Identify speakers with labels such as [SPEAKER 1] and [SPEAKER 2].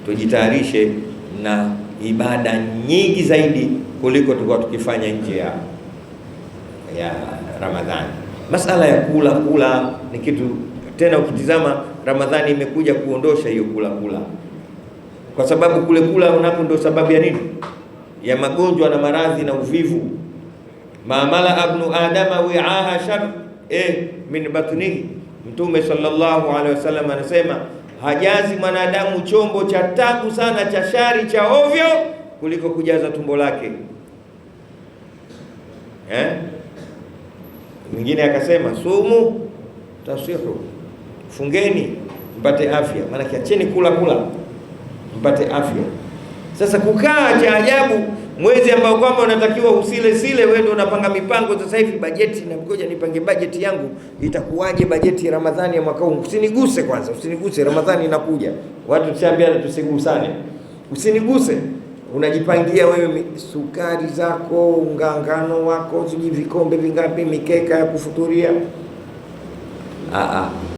[SPEAKER 1] tujitayarishe na ibada nyingi zaidi kuliko tulikuwa tukifanya nje ya Ramadhani. Masala ya kula ni kitu tena, ukitizama Ramadhani imekuja kuondosha hiyo kula, kwa sababu kula unapo ndio sababu ya nini? Ya magonjwa na maradhi na uvivu. Maamala abnu adama wi'aha shar min batnihi, Mtume sallallahu alaihi wasallam anasema hajazi mwanadamu chombo cha tabu sana cha shari cha ovyo kuliko kujaza tumbo lake. Mwingine akasema sumu tasihu, fungeni mpate afya. Maana kiacheni kula mpate afya. Sasa kukaa cha ajabu mwezi ambao kwamba unatakiwa usile, wewe ndio unapanga mipango. Sasa hivi bajeti, na ngoja nipange bajeti yangu, itakuwaje bajeti ya Ramadhani ya mwaka huu? Usiniguse kwanza, usiniguse, Ramadhani inakuja. Watu tusiambiana tusigusane, usiniguse. Unajipangia wewe sukari zako, unga ngano wako, sijui vikombe vingapi, mikeka ya kufuturia.